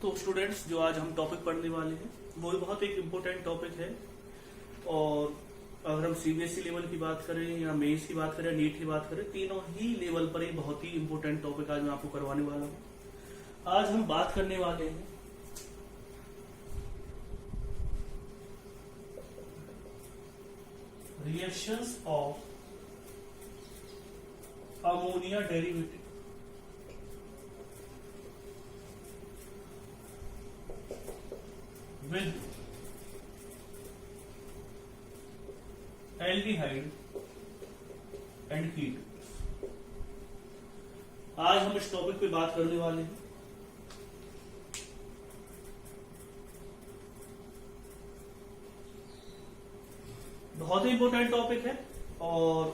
तो स्टूडेंट्स, जो आज हम टॉपिक पढ़ने वाले हैं वो भी बहुत एक इम्पोर्टेंट टॉपिक है। और अगर हम सीबीएसई लेवल की बात करें या मेंस की बात करें, नीट की बात करें, तीनों ही लेवल पर एक बहुत ही इम्पोर्टेंट टॉपिक आज मैं आपको करवाने वाला हूँ। आज हम बात करने वाले हैं reactions of ammonia derivative with aldehyde and ketones. आज हम इस टॉपिक पे बात करने वाले हैं। बहुत ही इंपॉर्टेंट टॉपिक है। और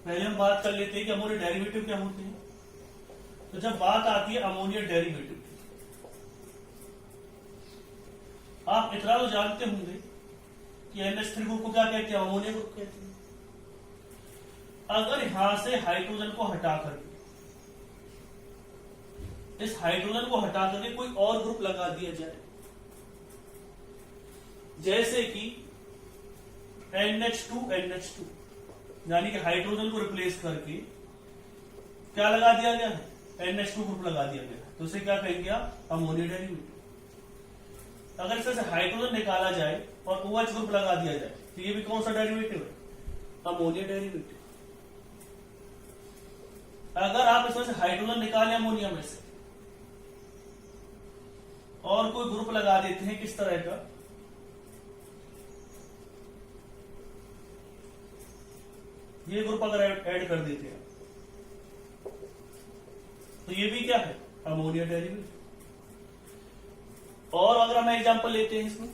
पहले हम बात कर लेते हैं कि अमोनिया डेरिवेटिव क्या होते हैं। तो जब बात आती है अमोनिया डेरिवेटिव, आप इतना तो जानते होंगे कि NH3 ग्रुप को क्या कहते हैं, अमोनिया ग्रुप कहते हैं। अगर यहां से हाइड्रोजन को हटा करके, इस हाइड्रोजन को हटा करके कोई और ग्रुप लगा दिया जाए, जैसे कि NH2 यानी कि हाइड्रोजन को रिप्लेस करके क्या लगा दिया गया है, NH2 ग्रुप लगा दिया गया, तो उसे क्या कहेंगे आप, अमोनिया डेरिवेटिव। अगर इसमें से हाइड्रोजन निकाला जाए और OH ग्रुप लगा दिया जाए, तो ये भी कौन सा डेरिवेटिव है, अमोनिया डेरिवेटिव। अगर आप इसमें से हाइड्रोजन निकालें अमोनिया में से और कोई ग्रुप लगा देते हैं किस तरह का, ये ग्रुप अगर ऐड कर देते हैं, तो ये भी क्या है, अमोनिया डेरिवेटिव। और अगर हम एग्जांपल लेते हैं इसमें,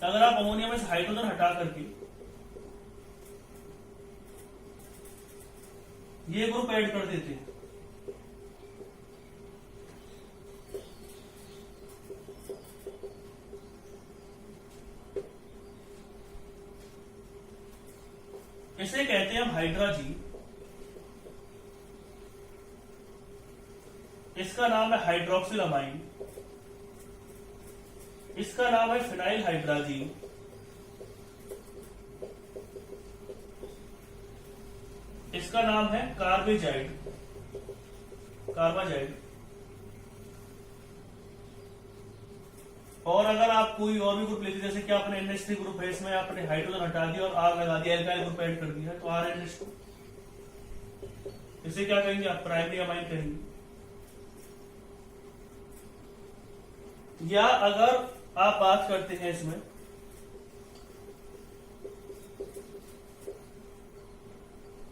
अगर आप अमोनिया में से हाइड्रोजन हटा करके ये ग्रुप ऐड कर देते हैं, इसे कहते हैं हम हाइड्राजीन। इसका नाम है हाइड्रोक्सिल अमाइन, इसका नाम है फिनाइल हाइड्राजीन, इसका नाम है कार्बाजाइड। और अगर आप कोई और भी ग्रुप लेते, जैसे कि आपने NH3 ग्रुप है, इसमें आपने हाइड्रोजन हटा दिया और R लगा दिया, एल्काइल ग्रुप ऐड कर दिया, तो RNH2, इसे क्या कहेंगे आप, प्राइमरी अमाइन कहेंगे। या अगर आप बात करते हैं इसमें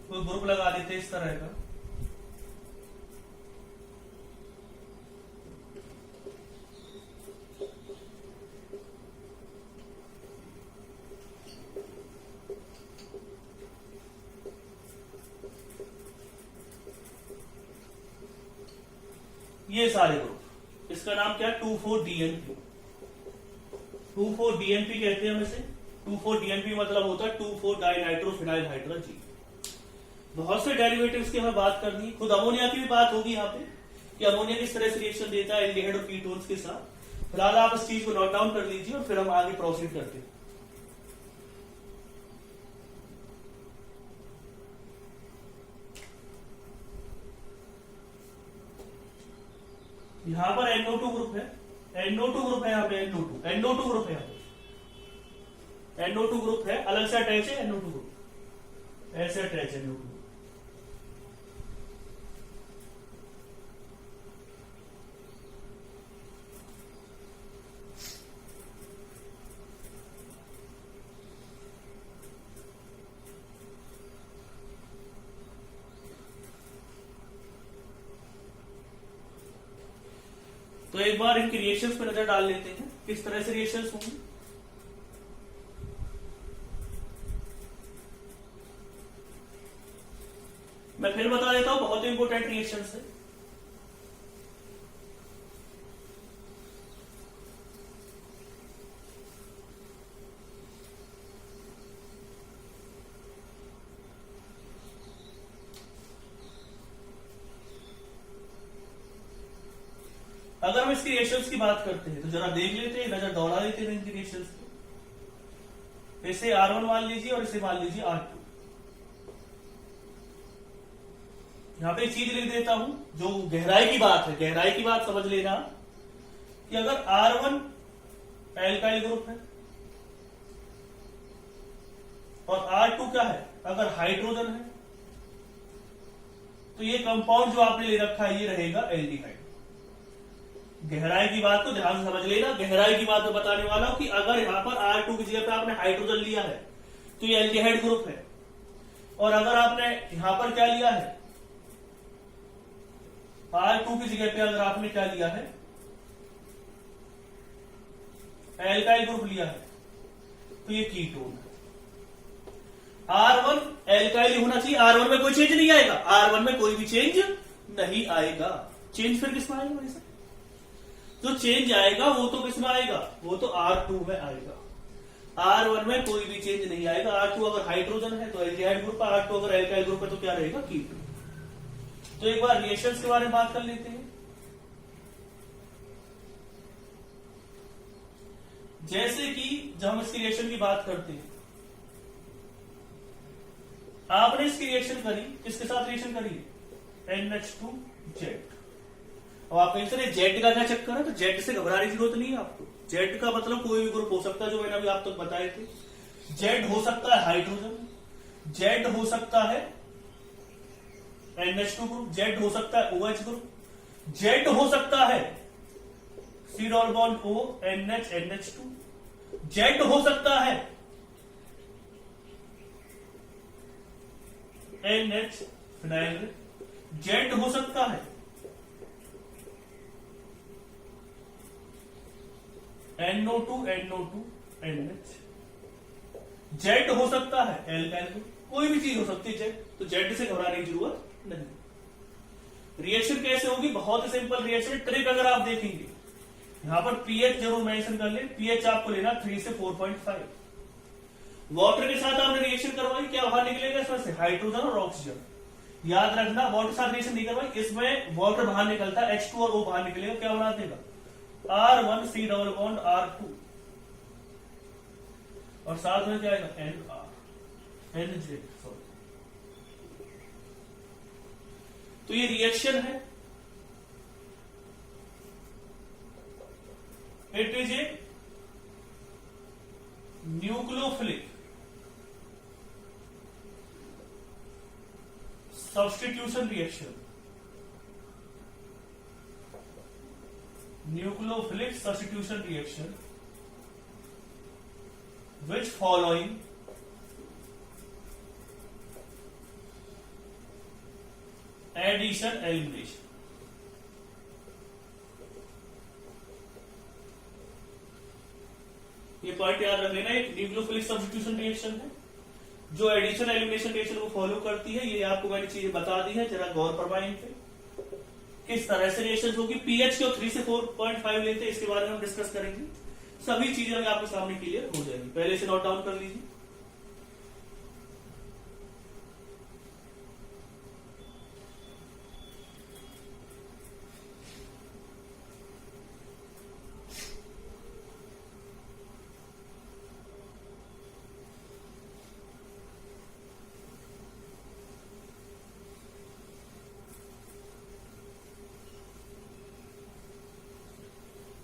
कोई ग्रुप लगा देते हैं इस तरह का, ये सारे ग्रुप, इसका नाम क्या है, 2,4-DNP। 2,4-DNP कहते हैं हम इसे। 2,4-DNP मतलब होता है 2,4-डाइनाइट्रोफिनाइल हाइड्रोजीन। बहुत से डेरिवेटिव्स की हमें बात करनी है, खुद अमोनिया की भी बात होगी यहाँ पे कि अमोनिया किस तरह से रिएक्शन देता है एल्डिहाइड और कीटोन्स के साथ। फिलहाल आप इस चीज को नोट डाउन कर लीजिए और फिर हम आगे प्रोसीड करते हैं। यहां पर NO2 ग्रुप है, NO2 ग्रुप है यहाँ पे, NO2 ग्रुप है यहाँ पे, NO2 ग्रुप है, अलग से अटैच है NO2 ग्रुप, ऐसे अटैच है NO2। तो एक बार इनकी रिएक्शंस पे नजर डाल लेते हैं, किस तरह से रिएक्शंस होंगी। मैं फिर बता देता हूं, बहुत ही इंपॉर्टेंट रिएक्शंस है। अगर हम इसकी रिएक्शंस की बात करते हैं तो जरा देख लेते हैं, नजर दौड़ा लेते हैं इनकी रिएक्शंस को। इसे R1 मान लीजिए और इसे मान लीजिए R2। यहां पे एक चीज लिख देता हूं, जो गहराई की बात है, गहराई की बात समझ लेना कि अगर R1 एल्काइल ग्रुप है और R2 क्या है, अगर हाइड्रोजन है, तो ये कंपाउंड जो आपने ले रखा है ये रहेगा एल्डिहाइड। गहराई की बात को ध्यान से समझ लेना। गहराई की बात में बताने वाला हूं कि अगर यहां पर R2 की जगह पे आपने हाइड्रोजन लिया है तो ये एल्डिहाइड ग्रुप है, और अगर आपने यहां पर क्या लिया है, R2 की जगह पे अगर आपने क्या लिया है, एल्काइल ग्रुप लिया है, तो ये कीटोन है। R1 एल्काइल होना चाहिए, R1 में कोई चेंज नहीं आएगा, R1 में कोई भी चेंज नहीं आएगा। चेंज फिर किसमें आएगा भाई साहब? जो चेंज आएगा वो तो किसमें आएगा, वो तो R2 में आएगा। R1 में कोई भी चेंज नहीं आएगा। R2 अगर हाइड्रोजन है तो एल्डिहाइड ग्रुप है, R2 अगर एल्काइल ग्रुप है तो क्या रहेगा, कीटोन। तो एक बार रिएक्शंस के बारे में बात कर लेते हैं। जैसे कि जब हम इसकी रिएक्शन की बात करते हैं, आपने इसकी रिएक्शन करी, किसके साथ रिएक्शन करी, NH2Z। अब आप कहेंगे सर जेड का क्या चक्कर है, तो जेड से घबराने की जरूरत नहीं है आपको। जेड का मतलब कोई भी ग्रुप हो सकता है, जो मैंने अभी आप तक बताए थे। जेड हो सकता है हाइड्रोजन, जेड हो सकता है NH2 ग्रुप, जेड हो सकता है OH ग्रुप, जेड हो सकता है C double bond O NH NH2, Z हो सकता है NH फिनाइल, जेड हो सकता है NO2 NO2 NH, जेड हो सकता है एल्काइल, कोई भी चीज हो सकती है जेड, तो जेड से घबराने की जरूरत नहीं। रिएक्शन कैसे होगी, बहुत ही सिंपल रिएक्शन। ट्रिक अगर आप देखेंगे, यहां पर पीएच जरूर मेंशन कर ले, पीएच आपको लेना 3 से 4.5। वाटर के साथ आपने रिएक्शन करवाई, क्या बाहर निकलेगा इसमें से, हाइड्रोजन और ऑक्सीजन। याद रखना, वाटर के साथ रिएक्शन नहीं करवाई, इसमें वाटर बाहर निकलता है, H2 और O बाहर निकलेगा, क्या बना देगा, R1 C double bond R2, और साथ में क्या आएगा, NZ, सॉरी। तो ये रिएक्शन है, it is a nucleophilic substitution reaction, nucleophilic substitution reaction, which following addition elimination। ये पॉइंट याद रख लेना, एक न्यूक्लियोफिलिक सब्स्टिट्यूशन रिएक्शन है जो एडिशन एलिमिनेशन रिएक्शन को फॉलो करती है। ये आपको मैंने चीजें बता दी है, जरा गौर फरमाएं इन पे। किस तरह से रिएक्शन होगी, पीएच को 3 से 4.5 लेते हैं, इसके बारे में हम डिस्कस करेंगे। सभी चीजें आपके सामने क्लियर हो जाएंगी, पहले से नोट डाउन कर लीजिए।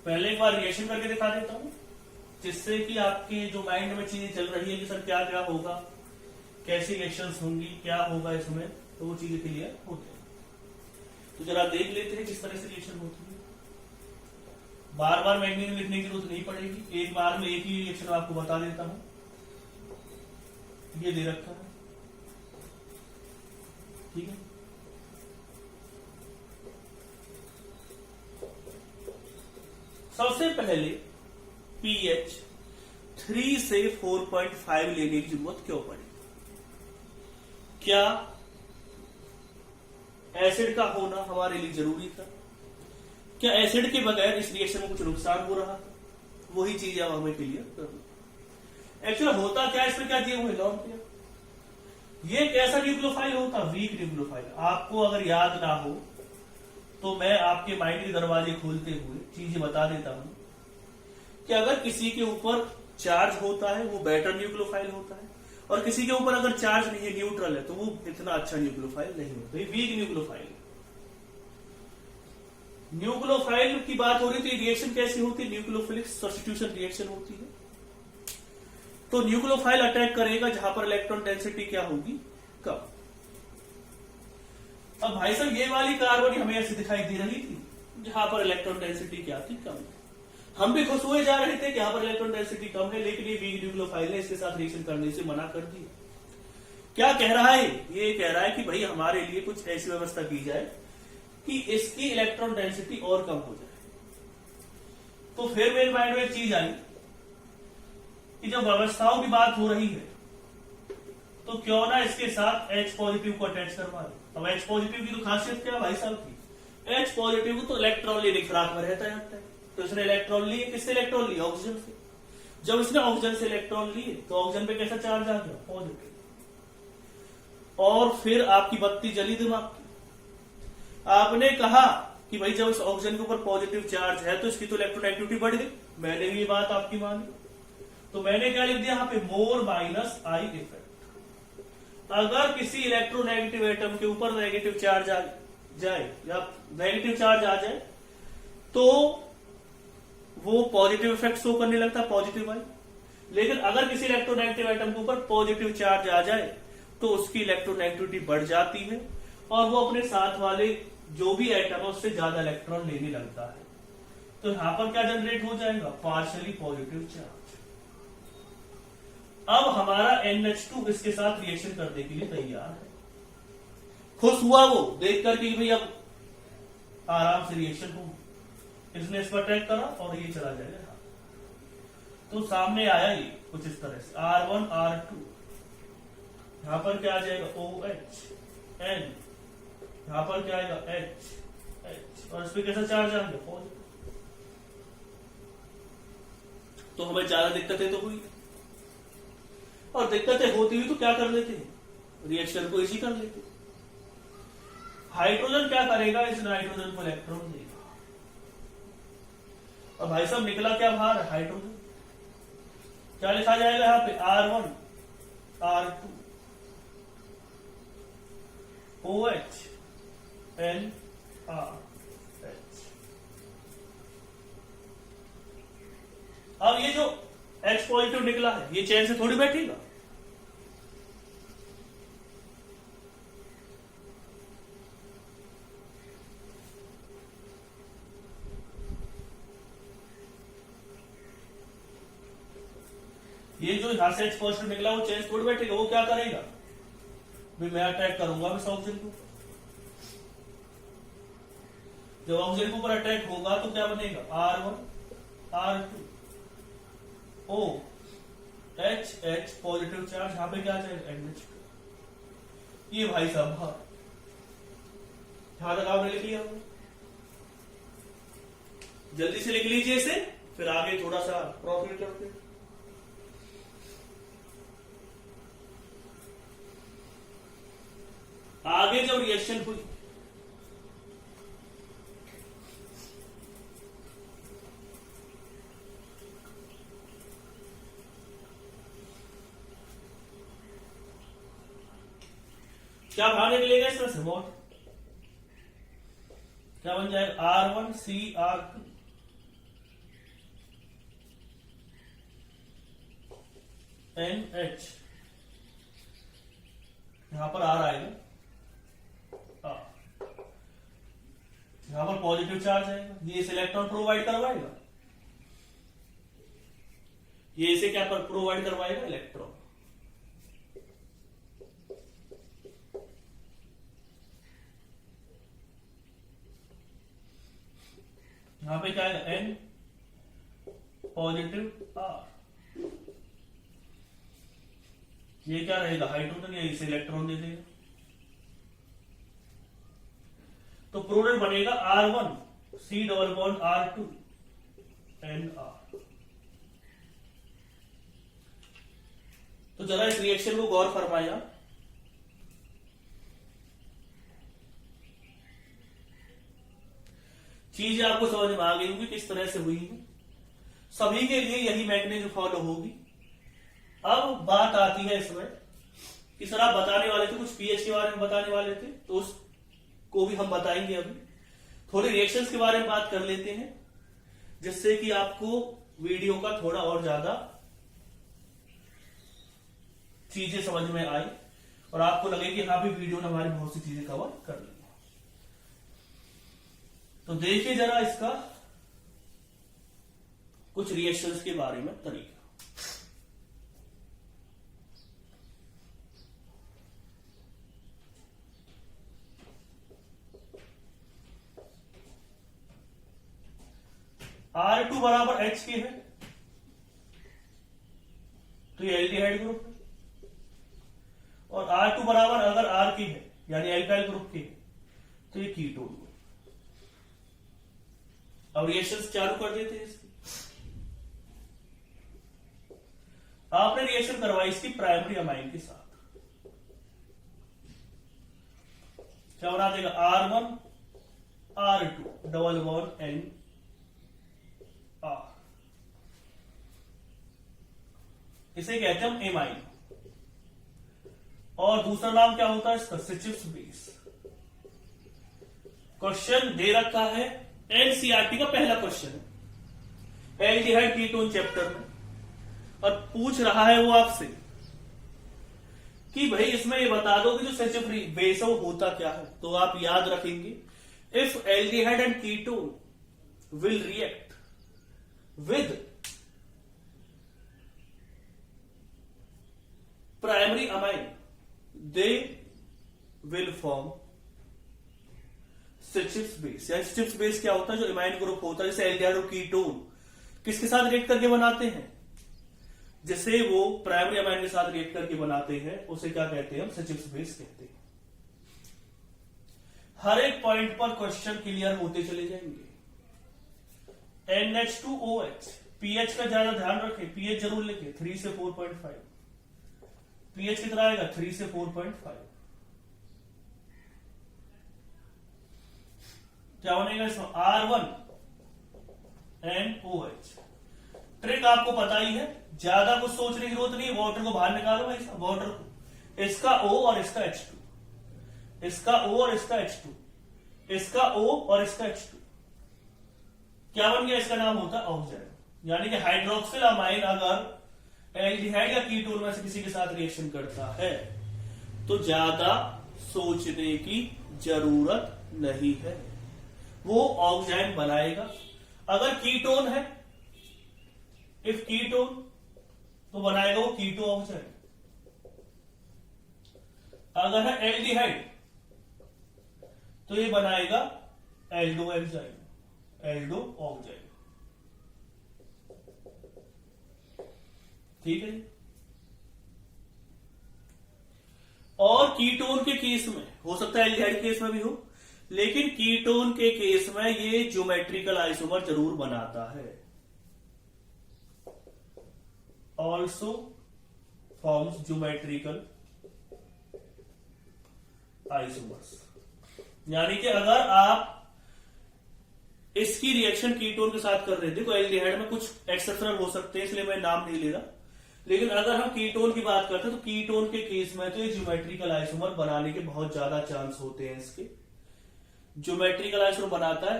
पहले एक बार रिएक्शन करके दिखा देता हूं, जिससे कि आपके जो माइंड में चीजें चल रही है कि सर क्या क्या होगा, कैसी रिएक्शंस होंगी, क्या होगा इसमें, तो वो चीजें क्लियर होती है। तो जरा देख लेते हैं किस तरह से रिएक्शन होती है। बार बार मैग्नीज में लिखने की जरूरत नहीं पड़ेगी, एक बार में एक ही रिएक्शन आपको बता देता हूं। ये दे रखा है, ठीक है। सबसे पहले पीएच 3 से 4.5 लेने की जरूरत क्यों पड़ी? क्या एसिड का होना हमारे लिए जरूरी था? क्या एसिड के बगैर इस रिएक्शन में कुछ नुकसान हो रहा था? वही चीज अब हमें क्लियर करना। एक्चुअली होता क्या, इसमें क्या दिया हुआ है, लॉन्ग किया। ये कैसा न्यूक्लियोफाइल होता, वीक न्यूक्लियोफाइल। आपको अगर याद ना हो तो मैं आपके माइंड के दरवाजे खोलते हुए चीजें बता देता हूं कि अगर किसी के ऊपर चार्ज होता है वो बेटर न्यूक्लियोफाइल होता है, और किसी के ऊपर अगर चार्ज नहीं है, न्यूट्रल है, तो वो इतना अच्छा न्यूक्लियोफाइल नहीं होता, ये वीक न्यूक्लियोफाइल। न्यूक्लियोफाइल की बात हो रही थी, रिएक्शन कैसी होती है, न्यूक्लियोफिलिक सब्स्टिट्यूशन रिएक्शन होती है। तो न्यूक्लियोफाइल अटैक करेगा जहां पर इलेक्ट्रॉन डेंसिटी क्या होगी, कम। अब भाई साहब ये वाली कार्बन हमें ऐसी दिखाई दे रही थी जहां पर इलेक्ट्रॉन डेंसिटी क्या थी, कम। हम भी खुश हुए जा रहे थे कि यहां पर इलेक्ट्रॉन डेंसिटी कम है, लेकिन ये वीक न्यूक्लियोफाइल ने इसके साथ रिएक्शन करने से मना कर दिया। क्या कह रहा है, ये कह रहा है कि भाई हमारे लिए कुछ ऐसी व्यवस्था की जाए कि इसकी इलेक्ट्रॉन डेंसिटी और कम हो जाए। तो फिर मेरे माइंड में एक चीज आई कि जब व्यवस्थाओं की बात हो रही है तो क्यों ना इसके साथ H पॉजिटिव को अटैच करवा दे। अब H पॉजिटिव की तो खासियत क्या भाई साहब की, H पॉजिटिव को तो इलेक्ट्रॉन लेने की फिराक में रहता है, तो इसने इलेक्ट्रॉन लिए, किससे इलेक्ट्रॉन लिए, ऑक्सीजन से। जब इसने ऑक्सीजन से इलेक्ट्रॉन लिए तो ऑक्सीजन पे कैसा चार्ज आ गया, पॉजिटिव। और फिर आपकी बत्ती जली दिमाग की। आपने कहा कि भाई जब इस ऑक्सीजन के ऊपर पॉजिटिव चार्ज है तो इसकी तो इलेक्ट्रोनेगेटिविटी बढ़ गई। मैंने भी ये बात आपकी मानी, तो मैंने क्या लिख दिया यहाँ पे, मोर माइनस आई इफेक्ट। अगर किसी इलेक्ट्रोनेगेटिव एटम के ऊपर नेगेटिव चार्ज आ जाए या नेगेटिव चार्ज आ जाए तो वो पॉजिटिव इफेक्ट शो करने लगता है, पॉजिटिव आई। लेकिन अगर किसी इलेक्ट्रोनेगेटिव एटम के ऊपर पॉजिटिव चार्ज आ जाए तो उसकी इलेक्ट्रोनेगेटिविटी बढ़ जाती है और वो अपने साथ वाले जो भी एटम है उससे ज्यादा इलेक्ट्रॉन लेने लगता है। तो यहां पर क्या जनरेट हो जाएगा, पार्शियली पॉजिटिव चार्ज। अब हमारा NH2 इसके साथ रिएक्शन करने के लिए तैयार है। खुश हुआ वो देख करके भाई अब आराम से रिएक्शन हो, इसने इस पर अटैक करा और ये चला जाएगा। तो सामने आया ये कुछ इस तरह से R1 R2, यहां पर क्या आ जाएगा OH N, यहां पर क्या आएगा H H, और इस पर कैसा चार्ज आ गया, पॉजिटिव। तो हमें ज्यादा दिक्कतें तो हुई, और दिक्कतें होती हुई तो क्या कर लेते हैं, रिएक्शन को इजी कर लेते। हाइड्रोजन क्या करेगा, इस नाइट्रोजन को इलेक्ट्रॉन देगा। और भाई साहब निकला क्या बाहर, हाइड्रोजन। क्या लिखा जाएगा यहां पे, R1 R2 OH N R H। अब ये जो H पॉजिटिव निकला है ये चैन से थोड़ी बैठेगा, ये जो यहां से H पॉजिटिव निकला वो चेंज थोड़ी बैठेगा। वो क्या करेगा, भाई मैं अटैक करूंगा इस ऑक्सीजन को। जब ऑक्सीजन के ऊपर अटैक होगा तो क्या बनेगा, R1 R2 O H H positive charge, यहां पे क्या आ जाएगा NH2। ये भाई साहब बाहर, यहां तक आपने लिख लिया, जल्दी से लिख लीजिए इसे, फिर आगे थोड़ा सा प्रॉफिट करते हैं। आगे जब रिएक्शन हुई क्या बाहर निकलेगा इसमें से, बहुत क्या बन जाएगा, R1 CR2 NH, यहां पर R आएगा, यहां पर पॉजिटिव चार्ज आएगा, ये इसे इलेक्ट्रॉन प्रोवाइड करवाएगा, ये इसे क्या पर प्रोवाइड करवाएगा, इलेक्ट्रॉन। यहां पे क्या आएगा, N पॉजिटिव R, ये क्या रहेगा, हाइड्रोजन, या इसे इलेक्ट्रॉन दे देगा। तो प्रोडक्ट बनेगा R1 C double bond R2 NR। तो जरा इस रिएक्शन को गौर फरमाया, चीजें आपको समझ में आ गई होंगी किस तरह से हुई है, सभी के लिए यही मैकेनिज्म फॉलो होगी। अब बात आती है इसमें कि सर आप बताने वाले थे कुछ पीएच के बारे में बताने वाले थे, तो उसको भी हम बताएंगे। अभी थोड़े रिएक्शंस के बारे में बात कर लेते हैं, जिससे कि आपको वीडियो का थोड़ा और ज्यादा चीजें समझ में आई और आपको लगे कि हाँ भी वीडियो ने हमारी बहुत सी चीजें कवर कर ली। तो देखिए जरा इसका कुछ रिएक्शंस के बारे में तरीका। R2 बराबर H के है तो ये एल्डिहाइड ग्रुप है, और R2 बराबर अगर R की है यानी एल्काइल ग्रुप की है तो ये कीटोन ग्रुप। अब रिएक्शंस चालू कर देते हैं इसकी। आपने रिएक्शन करवाई इसकी प्राइमरी अमाइन के साथ, क्या बना देगा R1 R2 double bond N R, इसे कहते हैं हम एमाइन। और दूसरा नाम क्या होता है इसका, सिचिप्स बेस। क्वेश्चन दे रखा है, एनसीईआरटी का पहला क्वेश्चन है एल्डिहाइड कीटोन चैप्टर में, और पूछ रहा है वो आपसे कि भाई इसमें ये बता दो कि जो सिचिप बेस है वो होता क्या है। तो आप याद रखेंगे, if aldehyde and ketone will react with primary amine they will form Schiff's base. या सिचिप्स बेस क्या होता है, जो इमाइन ग्रुप होता है, जैसे एल्डिहाइड और कीटोन किसके साथ रिएक्ट करके बनाते हैं, जिसे वो प्राइमरी अमाइन के साथ रिएक्ट करके बनाते हैं, उसे क्या कहते हैं हम, सिचिप्स बेस कहते हैं। हर एक पॉइंट पर क्वेश्चन क्लियर होते चले जाएंगे। NH2OH, पीएच का ज्यादा ध्यान रखें, पीएच जरूर लिखें 3 से 4.5। पीएच कितना आएगा 3 से 4.5। क्या बनेगा इसमें R1NOH। ट्रिक आपको पता ही है, ज्यादा कुछ सोचने की जरूरत नहीं, वाटर को बाहर निकालो भाई, वाटर को, इसका O और इसका H2, इसका O और इसका H2, इसका O और इसका H2, क्या बन गया, इसका नाम होता है ऑक्साइड। यानी कि हाइड्रोक्सिल अमाइन अगर एल्डिहाइड या कीटोन में से किसी के साथ रिएक्शन करता है तो ज्यादा सोचने की जरूरत नहीं है, वो ऑक्साइड बनाएगा। अगर कीटोन है, इफ कीटोन, तो बनाएगा वो कीटो ऑक्साइड। अगर है एल्डिहाइड तो ये बनाएगा एल्डो एल्जाइड, एल्डो ऑक्साइड। ठीक है। और कीटोन के केस में हो सकता है एल्डिहाइड केस में भी हो, लेकिन कीटोन के केस में ये ज्योमेट्रिकल आइसोमर जरूर बनाता है, ऑल्सो फॉर्म्स ज्योमेट्रिकल आइसोमर्स। यानी कि अगर आप इसकी रिएक्शन कीटोन के साथ कर रहे थे, तो एल्डिहाइड में कुछ एक्सेप्शनल हो सकते हैं, इसलिए मैं नाम नहीं ले रहा, लेकिन अगर हम कीटोन की बात करते हैं तो कीटोन के केस में तो ये ज्योमेट्रिकल आइसोमर बनाने के बहुत ज्यादा चांस होते हैं। इसके ज्योमेट्रिकल आइसोमर बनाता है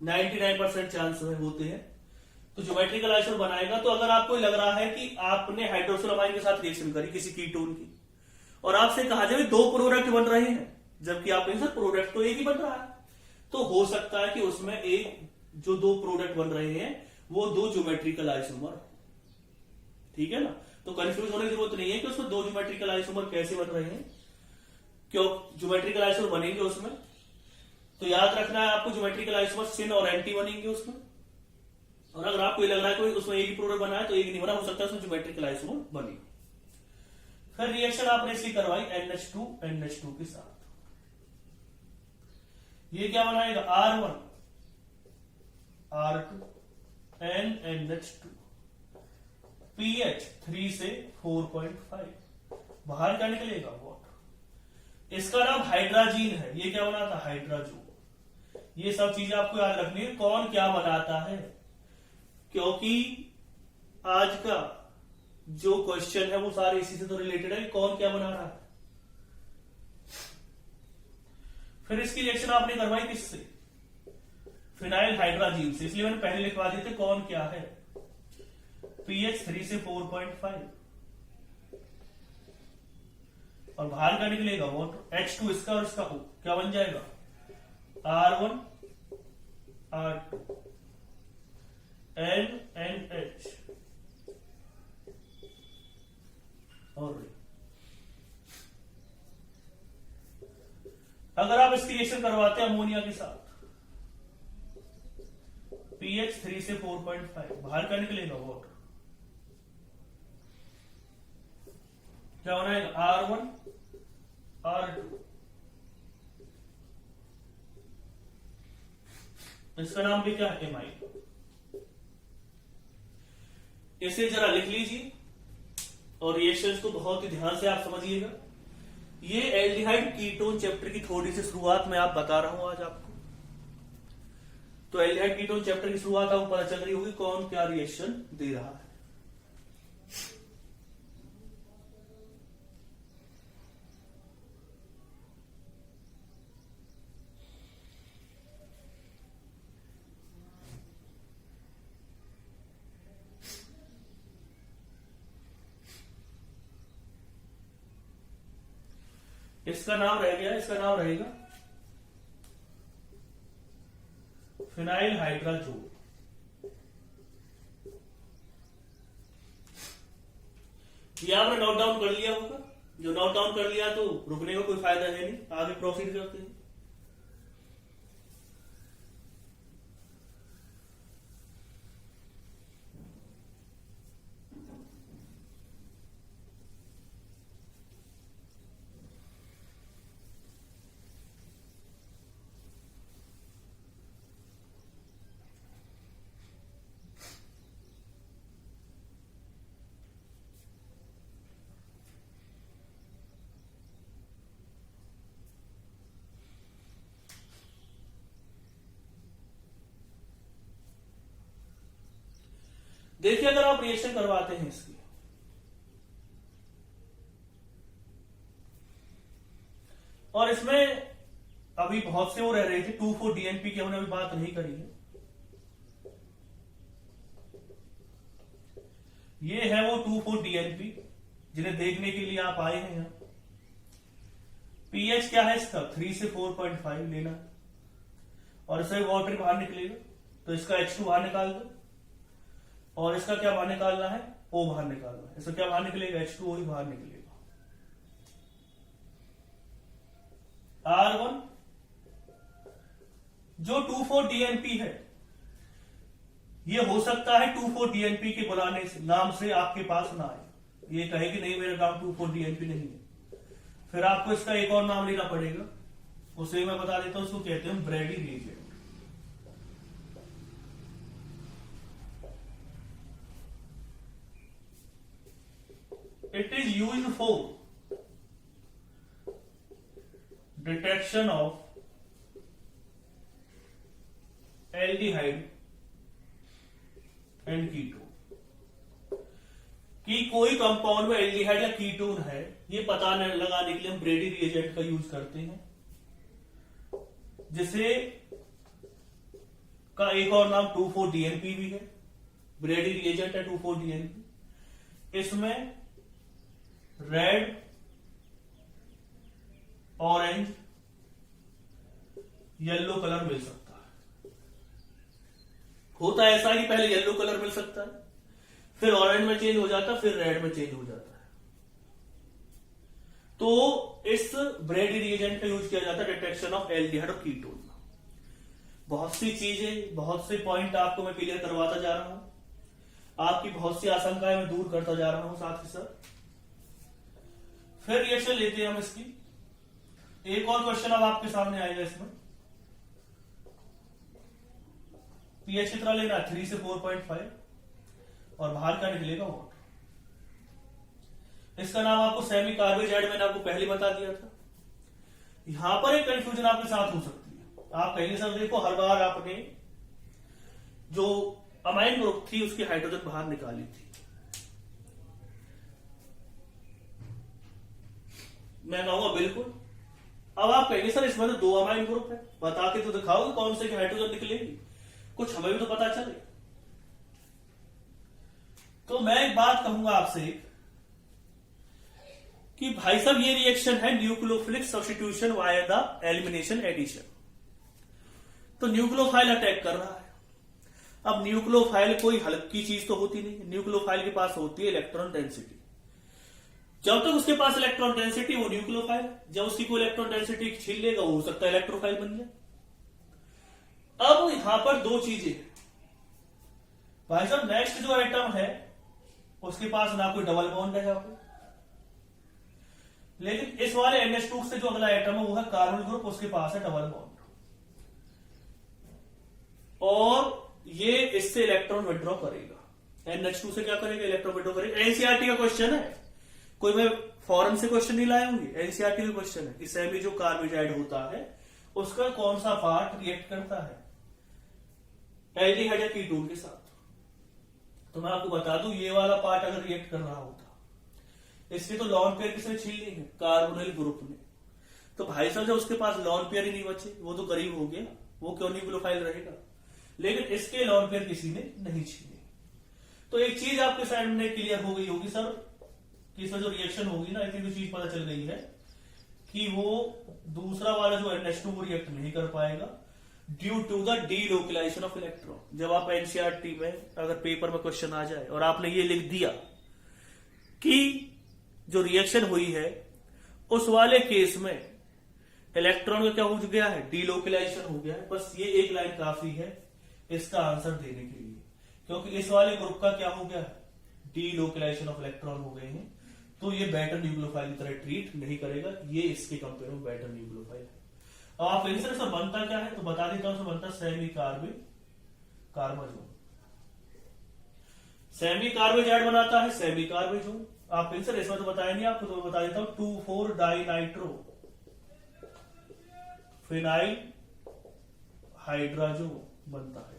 99% चांस में होते हैं, तो ज्योमेट्रिकल आइसोमर बनाएगा। तो अगर आपको लग रहा है कि आपने हाइड्रोक्सिल अमाइन के साथ रिएक्शन करी किसी कीटोन की, और आपसे कहा जाए 2 प्रोडक्ट बन रहे हैं, जबकि आपके साथ प्रोडक्ट तो एक ही बन रहा है, तो हो सकता है कि उसमें एक जो 2 प्रोडक्ट बन रहे हैं वो 2 ज्योमेट्रिकल आइसोमर। ठीक है ना, तो कंफ्यूज होने की जरूरत नहीं है कि उसमें 2 ज्योमेट्रिकल आइसोमर कैसे बन रहे हैं, क्यों ज्योमेट्रिकल आइसोमर बनेंगे उसमें। तो याद रखना है आपको, ज्योमेट्रिकल आइसोमर सिन और एंटी बनेंगे उसमें। और अगर आपको लग रहा है कोई उसमें एक ही प्रोडक्ट बना है तो एक नहीं बना, हो सकता है उसमें ज्योमेट्रिकल आइसोमर बनी। फिर रिएक्शन आपने इसकी करवाई NH2 के साथ, ये क्या बनाएगा R1 R2 NH2 pH 3 से 4.5, बाहर क्या निकलेगा वाटर। इसका नाम हाइड्राजीन है, ये क्या बनाता है हाइड्राजोन। ये सब चीजें आपको याद रखनी है, कौन क्या बनाता है, क्योंकि आज का जो क्वेश्चन है वो सारे इसी से तो रिलेटेड है, कौन क्या बना रहा है। फिर इसकी रिएक्शन आपने करवाई किससे, फिनाइल हाइड्राजीन से, इसलिए मैंने पहले लिखवा दिए थे कौन क्या है, pH 3 से 4.5, और बाहर का निकलेगा वाटर H2 इसका और इसका O, क्या बन जाएगा R1 R2 NNH। और अगर आप इसकी रिएक्शन करवाते हैं अमोनिया के साथ, pH 3 से 4.5, बाहर का निकलेगा वाटर, क्या बनाएगा R1 R2, इसका नाम भी क्या है एमाइड। इसे जरा लिख लीजिए और रिएक्शंस को बहुत ही ध्यान से आप समझिएगा। ये एल्डिहाइड कीटोन चैप्टर की थोड़ी सी शुरुआत मैं आप बता रहा हूं आज आपको, तो एल्डिहाइड कीटोन चैप्टर की शुरुआत आपको पता चल रही होगी कौन क्या रिएक्शन दे रहा है। इसका नाम रह गया, इसका नाम रहेगा फिनाइल हाइड्राजोल। ये आपने नोट डाउन कर लिया होगा, जो नोट डाउन कर लिया तो रुकने का कोई फायदा है नहीं, आगे प्रोसीड करते हैं। देखिए अगर आप रिएक्शन करवाते हैं इसकी, और इसमें अभी बहुत से वो रह रहे थे 2,4-DNP की हमने अभी बात नहीं करी है, ये है वो 2,4-DNP जिन्हें देखने के लिए आप आए हैं। pH क्या है इसका 3 से 4.5 लेना, और इससे वाटर बाहर निकलेगा तो इसका H2 बाहर निकाल दो, और इसका क्या बाहर निकालना है O बाहर निकालना है, इसका क्या बाहर निकलेगा H2O ही बाहर निकलेगा। R1 जो 2,4-DNP है, ये हो सकता है 2,4-DNP के बुलाने से नाम से आपके पास ना आए, ये कहे कि नहीं मेरा नाम 2,4-DNP नहीं है, फिर आपको इसका एक और नाम लेना पड़ेगा, उसे मैं बता देता हूं, उसको कहते हैं ब्रेडी reagent. It is used for detection of aldehyde and ketone, कि कोई कंपाउंड में एल्डिहाइड या कीटोन है, ये पता लगाने के लिए हम ब्रेडी रिएजेंट का यूज करते हैं, जिसे का एक और नाम 2,4-DNP भी है, ब्रेडी रिएजेंट है 2,4-DNP। इसमें रेड, ऑरेंज, येलो कलर मिल सकता है। होता है ऐसा कि पहले येलो कलर मिल सकता है, फिर ऑरेंज में चेंज हो जाता है, फिर रेड में चेंज हो जाता है। तो इस ब्रेडी रिएजेंट का यूज किया जाता है डिटेक्शन ऑफ एल्डिहाइड और कीटोन। बहुत सी चीजें, बहुत से पॉइंट आपको मैं क्लियर करवाता जा रहा हूं, आपकी बहुत सी आशंकाएं मैं दूर करता जा रहा हूं साथ ही साथ। फिर रिएक्शन लेते हैं हम इसकी, एक और क्वेश्चन अब आपके सामने आएगा। इसमें pH कितना लेना है 3 से 4.5, और बाहर का निकलेगा वाटर। इसका नाम आपको सेमी कार्बेजाइड मैंने आपको पहले बता दिया था। यहां पर एक कंफ्यूजन आपके साथ हो सकती है, आप कहेंगे सर देखो हर बार आपने जो अमाइन ग्रुप थी उसकी हाइड्रोजन बाहर निकाली थी। मैं कहूंगा बिल्कुल। अब आप कहेंगे सर इसमें तो 2 अमाइन ग्रुप है, बता के तो दिखाओ कि कौन से की हाइड्रोजन निकलेगी, कुछ हमें भी तो पता चले। तो मैं एक बात कहूंगा आपसे कि भाई साहब ये रिएक्शन है nucleophilic substitution via the elimination addition. तो न्यूक्लियोफाइल अटैक कर रहा है। अब न्यूक्लियोफाइल कोई हल्की चीज तो होती नहीं, न्यूक्लियोफाइल के पास होती है इलेक्ट्रॉन डेंसिटी। जब तक उसके पास इलेक्ट्रॉन डेंसिटी वो न्यूक्लियोफाइल, जब उसकी कोई इलेक्ट्रॉन डेंसिटी छीन लेगा वो हो सकता है इलेक्ट्रोफाइल बन जाए। अब यहां पर 2 चीजें भाई साहब, नेक्स्ट जो एटम है उसके पास ना कोई डबल बॉन्ड है यहाँ पे, लेकिन इस वाले NH2 से जो अगला एटम है वो है कार्बन ग्रुप, उसके पास है डबल बॉन्ड और ये इससे इलेक्ट्रॉन विड्रॉ करेगा। NH2 से क्या करेगा? इलेक्ट्रॉन विड्रॉ करेगा। एनसीईआरटी का क्वेश्चन है, कोई मैं फॉरेन से क्वेश्चन नहीं लाया हूँ, एनसीईआरटी का क्वेश्चन है कि सेमी जो कार्बोहाइड्रेट होता है उसका कौन सा पार्ट रिएक्ट करता है एल्डिहाइड या कीटोन के साथ। तो मैं आपको बता दूं ये वाला पार्ट अगर रिएक्ट कर रहा होता, इसके तो लॉन पेयर किसने छीन ली है? कार्बोनिल ग्रुप ने। तो भाई साहब जब उसके पास लॉन पेयर ही नहीं बचे, वो तो करीब हो गया, वो क्यों न्यूक्लियोफाइल रहेगा, लेकिन इसके लॉन पेयर किसी ने नहीं छीने। तो एक चीज आपके सामने क्लियर हो गई होगी सर कि इसमें जो रिएक्शन होगी ना, इतनी तो चीज पता चल गई है कि वो दूसरा वाला जो NH2 वो रिएक्ट नहीं कर पाएगा due to the delocalization of electron. जब आप एनसीईआरटी में अगर पेपर में क्वेश्चन आ जाए और आपने ये लिख दिया कि जो रिएक्शन हुई है उस वाले केस में इलेक्ट्रॉन का क्या हो गया है? डीलोकलाइजेशन हो गया है। बस ये एक लाइन काफी है इसका आंसर देने के लिए, क्योंकि इस वाले ग्रुप का क्या हो गया है? डीलोकलाइजेशन ऑफ इलेक्ट्रॉन हो गए हैं, तो ये बेटर न्यूक्लियोफाइल की तरह ट्रीट नहीं करेगा, ये इसके कंपेयर में बेटर न्यूक्लियोफाइल है। अब आप आंसर से बनता क्या है तो बता देता हूं, बनता सेमी कार्बेजोन। सेमी कार्बेजाइड बनाता है सेमी कार्बेजोन। आप आंसर इसमें तो बताया नहीं आपको, तो मैं बता देता हूं 2,4 डाइनाइट्रो फिनाइल हाइड्राजोन बनता है।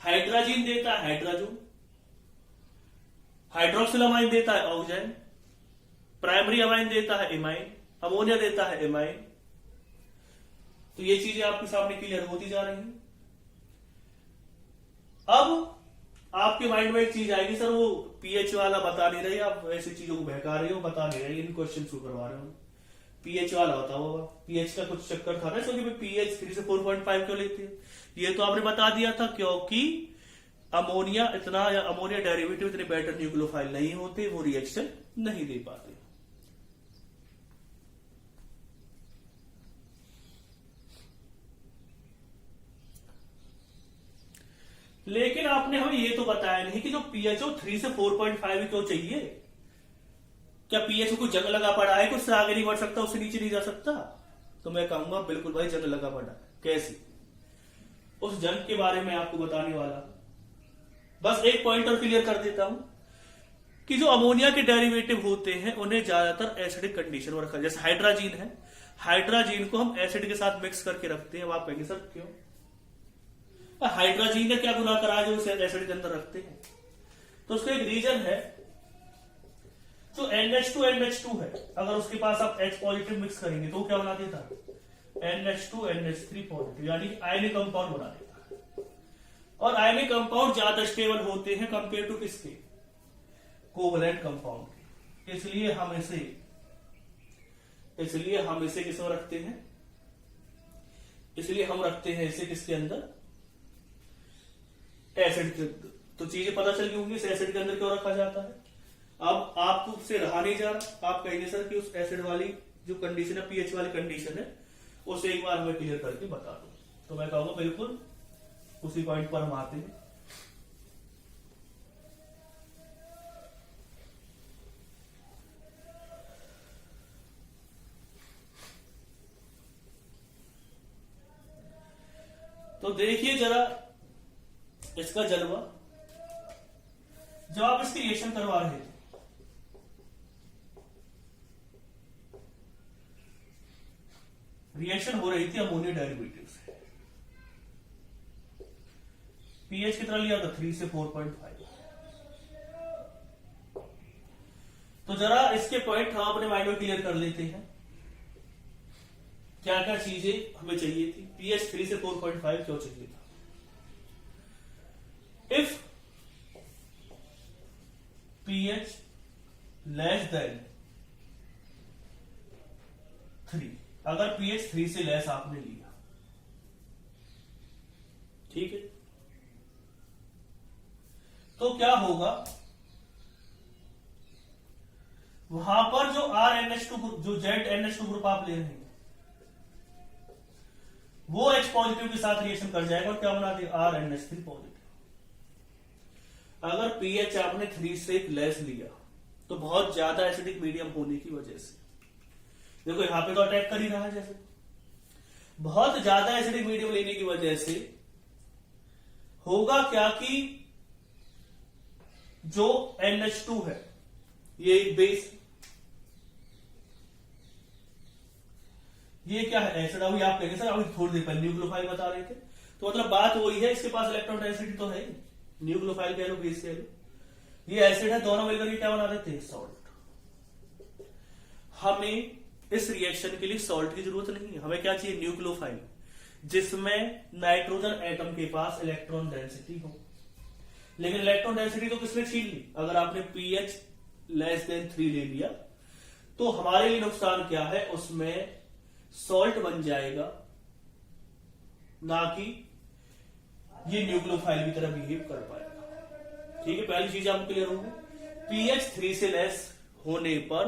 हाइड्राजीन देता है हाइड्राजोन, हाइड्रोक्सिल अमाइन देता है ऑक्सीजन, प्राइमरी अमाइन देता है एमाइन, अमोनिया देता है एमाइन। तो ये चीजें आपके सामने क्लियर होती जा रही हैं। अब आपके माइंड में एक चीज आएगी, सर वो पीएच वाला बता नहीं रहे, आप ऐसी चीजों को बहका रहे हो, बता नहीं रहे, इन क्वेश्चन शुरू करवा रहे हो। पीएच वाला बताओ, पीएच का कुछ चक्कर था ना, क्योंकि पीएच 3 से 4.5 क्यों लेते हैं? ये तो आपने बता दिया था क्योंकि अमोनिया इतना या अमोनिया डेरिवेटिव इतने बेटर न्यूक्लियोफाइल नहीं होते, वो रिएक्शन नहीं दे पाते। लेकिन आपने हमें ये तो बताया नहीं कि जो पीएचओ 3 से 4.5 क्यों चाहिए? क्या पीएचओ को जंग लगा पड़ा है कि उससे आगे नहीं बढ़ सकता, उससे नीचे नहीं जा सकता? तो मैं कहूंगा बिल्कुल भाई जंग लगा पड़ा। कैसे? उस जंग के बारे में आपको बताने वाला, बस एक पॉइंट और क्लियर कर देता हूं कि जो अमोनिया के डेरिवेटिव होते हैं उन्हें ज्यादातर एसिडिक कंडीशन में रखा, जैसे हाइड्राजीन है, हाइड्राजीन को हम एसिड के साथ मिक्स करके रखते हैं। अब आप कहेंगे सर क्यों? हाइड्राजीन ने क्या गुनाह करा जो उसे एसिड के अंदर रखते हैं? तो उसका एक रीजन है, जो NH2 है, अगर उसके पास आप H पॉजिटिव मिक्स करेंगे तो क्या बना देता है? NH2NH3 पॉजिटिव, यानी आयनिक कंपाउंड बना देता है। और आयनिक कंपाउंड ज्यादा स्टेबल होते हैं कंपेयर टू किसके? कोवलेंट कंपाउंड के। इसलिए हम इसे किसमें रखते हैं? इसलिए हम रखते हैं इसे किसके अंदर? एसिड के अंदर। तो चीजें पता चल गई होंगी इस एसिड के अंदर क्यों रखा जाता है। अब आपको उससे रहा नहीं जा रहा, आप कहेंगे सर कि उस एसिड वाली जो कंडीशन है, पीएच वाली कंडीशन है, उसे एक बार मैं क्लियर करके बता दूं। तो मैं कहूंगा बिल्कुल उसी पॉइंट पर हम आते हैं। तो देखिए जरा इसका जलवा, जब आप इसकी रिएक्शन करवा रहे थे, 2 रिएक्शन हो रही थी अमोनिया डेरिवेटिव से। पीएच कितना लिया था? 3 से 4.5। तो जरा इसके पॉइंट हम अपने माइंड में क्लियर कर लेते हैं, क्या क्या चीजें हमें चाहिए थी। पीएच 3 से 4.5 क्यों चाहिए था? इफ pH लेस देन 3, अगर pH 3 से लेस आपने लिया, ठीक है, तो क्या होगा, वहां पर जो RNH2 ग्रुप, जो ZNH2 ग्रुप आप ले रहे हैं, वो H पॉजिटिव के साथ रिएक्शन कर जाएगा और क्या बना देगा? RNH3 positive. अगर pH आपने 3 से लेस लिया तो बहुत ज्यादा एसिडिक मीडियम होने की वजह से, देखो यहां पे तो अटैक कर ही रहा है, जैसे बहुत ज्यादा एसिडिक मीडियम लेने की वजह से होगा क्या कि जो NH2 है, ये एक बेस, ये क्या है? एसिड। अभी आप कहेंगे सर अभी थोड़ी देर पहले न्यूक्लियोफाइल बता रहे थे, तो मतलब बात वही है, इसके पास इलेक्ट्रॉन डेंसिटी तो है, न्यूक्लियोफाइल कह लो, बेस कह लो, ये एसिड है, दोनों मिलकर ये क्या बना देते हैं? सॉल्ट। हमें इस रिएक्शन के लिए सॉल्ट की जरूरत नहीं है, हमें क्या चाहिए? न्यूक्लियोफाइल, जिसमें नाइट्रोजन एटम के पास इलेक्ट्रॉन डेंसिटी हो। लेकिन इलेक्ट्रॉन डेंसिटी तो किसने छीन ली? अगर आपने pH लेस देन 3 ले लिया तो हमारे लिए नुकसान क्या है? उसमें सॉल्ट बन जाएगा, ना कि ये न्यूक्लियोफाइल की तरह बिहेव कर पाएगा। ठीक है, पहली चीज आपको क्लियर होगी। pH 3 से लेस होने पर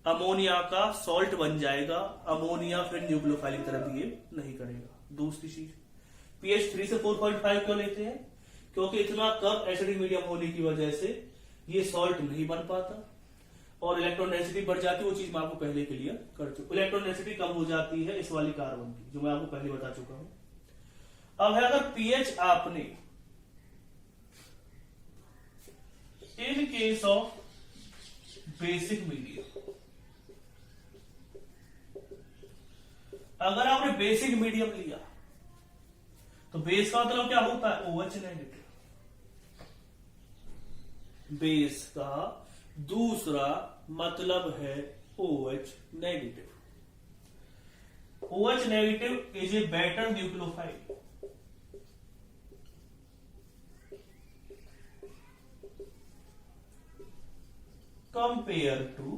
अमोनिया का सॉल्ट बन जाएगा, अमोनिया फिर न्यूक्लियोफाइल की तरह बिहेव नहीं करेगा। दूसरी चीज, pH 3 से 4.5 क्यों लेते हैं? क्योंकि इतना कम एसिडिक मीडियम होने की वजह से ये सॉल्ट नहीं बन पाता और इलेक्ट्रॉन डेंसिटी बढ़ जाती है। वो चीज मैं आपको पहले क्लियर कर चुका। इलेक्ट्रॉन डेंसिटी कम हो जाती है इस वाली कार्बन की, जो मैं आपको पहले बता चुका हूं। अब है अगर pH आपने in case of basic medium, अगर आपने बेसिक मीडियम लिया तो बेस का मतलब क्या होता है? OH negative. बेस का दूसरा मतलब है OH negative. OH negative is a better nucleophile compared to